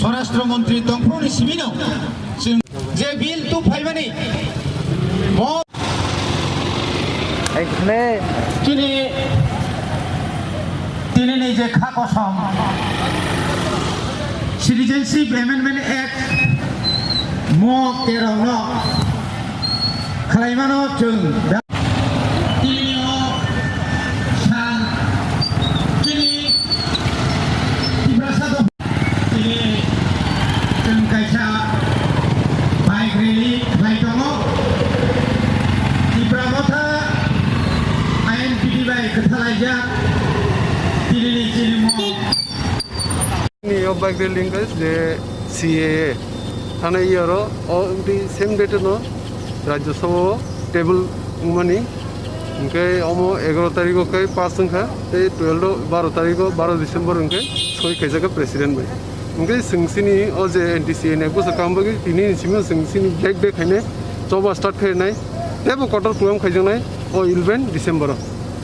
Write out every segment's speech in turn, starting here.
স্বরাষ্ট্রমন্ত্রী তংফ্রুনি সিমিনো যে বিল তু ফাইবানি তিনি নিজে খা কসম সিটিজেনশিপ এমেন্ডমেন্ট एक्ट म 13 न खालायमानो जों bike railing guys the CAA thana yearo the same date no Rajya Sabha table money उनके अमो 11 तारीख को कई पास संख्या ते 12 तारीख को 12 दिसंबर उनके सोई कैसे का प्रेसिडेंट में उनके सिंगसिनी और जे NTCA ने कुछ काम बगी तीनी सिमी सिंगसिनी ब्लैक डे खाने जब स्टार्ट करना है तब क्वार्टर प्रोग्राम खाइजों है और 11 दिसंबर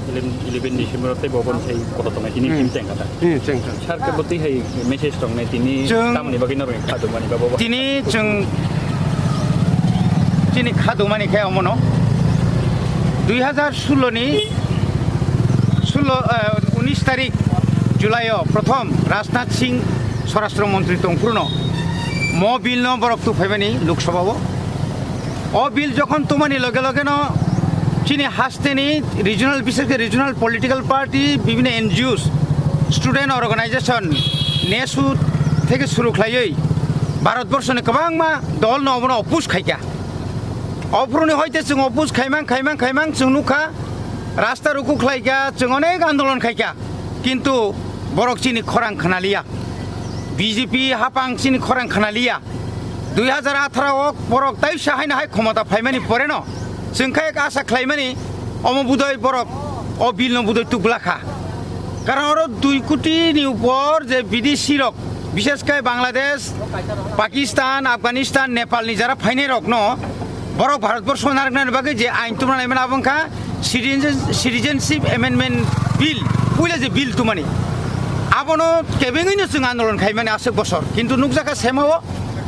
11 डिसेम्बर ते बबन छै कततमा तिनी टिम चेंगाता चेंगा सरकार बति है मेसेज दंनै तिनी तामनि बगै नरय खादुमानि बाबो तिनी जों तिनी खादुमानि खाय अमनो 2016 नि 19 तारिख जुलाई प्रथम राजनाथ सिंह स्वराष्ट्र मंत्री तंफ्रुनो म बिल न बरकतु फाइबानि लोकसभाव अ बिल जखन तुमानि लगे लगे न चीनी हास्तेनी रिजनल विशेष रिजनल पॉलिटिकल पार्टी विभिन्न एनजीओस स्टूडेंट ऑर्गेनाइजेशन नेसु থেকে শুরু খাইयै भारतवर्षनि गोबांमा दल नबनो अपुस खायका अफ्रुनि हयते जों अपुस खायमां जों नुखा रास्ता रुकु खायका जों अनेक आंदोलन खायका किन्तु बरक चीनी खरां खानालिया बीजेपी हापां चीनी खरां खानालिया 2018 बरक ताइ साहायना हाय क्षमता फाइमानि परेन जोंखा एक आशा खालामनि अमबुदय बरक अ बिल नबुदय तुगलाखा कारण और 2 कोटी ऊपर जे विदेशी रक विशेषकर बांग्लादेश पाकिस्तान अफगानिस्तान नेपाल नि जरा फाइने रक न बरक भारतवर्ष नारगनानि बागै जे आइन तुमनाय मन आबंखा सिटिजेनशिप एमेंडमेंट बिल पहिले जे बिल तुमानि आबनो केबेङैनो जों आन्दोलन खायमानि आसे बसर किन्तु नुकजाखा सेमाव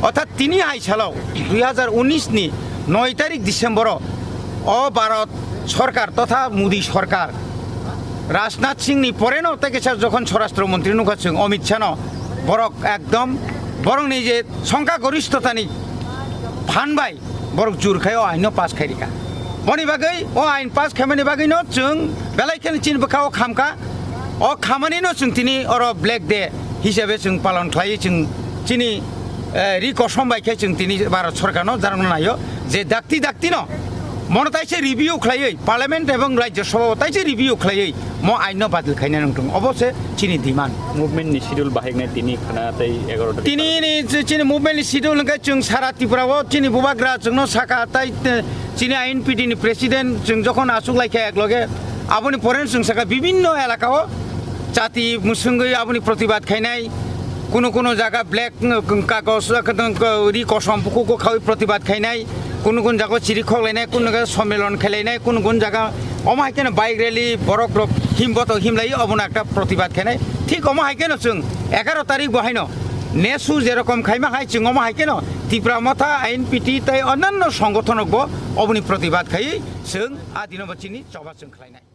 अर्थात तिनि आइसालाव 2019 नि 9 तारिख डिसेम्बर भारत सरकार तथा मोदी सरकार राजनाथ सिंह परेन तेकेसा जखन स्वराष्ट्र मंत्री नुखा जों अमित शाह बरक एकदम बरं निजे संख्या गरिष्ठतानि फानबाय बरक जुरखाय आइन पास खायरिका बनि बागै आइन पास खायमानि बागैनो जों बेलायखेनि चिन बखा खामका खामानिनो जों तिनि अर ब्लैक डे हिसाबै जों पालन खालायो जों चिनि रिकसम बायखे जों तिनि भारत सरकारनो जारनो नायो जे दाक्ति न मन ताइसे रिव्यू खालायै पार्लियामेंट एवं राज्य सभा ताइसे रिव्यू खालायै म आइन बादल खायना नंथों अबसे चिनि डिमांड मुभमेंट नि शेड्यूल बाहायनाय तिनि खाना तै 11 तिनि चिनि मुभमेंट नि शेड्यूल नका जों सारा त्रिपुराव चिनि बुबाग्रा जोंनो साका ताइ चिनि आइएनपिडि नि प्रेसिडेंट जों जखन आसुक लायखे एकलगे आबनि परेन जों साका विभिन्न एलाकाव जाति मुसुंगै आबनि प्रतिबाद खायनाय কোনো জায়গা ব্ল্যাক কাগজ রিকসম পুকুকো খাওয়াই প্রতিবাদ খাইনাই কোনো জায়গা চিরি খলাইনাই কোনো জায়গা সম্মেলন খেলাইনাই কোনো জায়গা অমাহাইকেন বাইক রেলি বরক হিমবত হিমলাই অবনা একটা প্রতিবাদ খাইনাই ঠিক অমাহাইকেন जों 11 তারিখ বহাইন নেসু যেরকম খাইমা খাই जों অমাহাইকেন ত্রিপুরা মথা আইএনপিটি তাই অন্যান্য সংগঠনকবো অবনি প্রতিবাদ খাই जों আদিনবচিনি চবা जों খাইনাই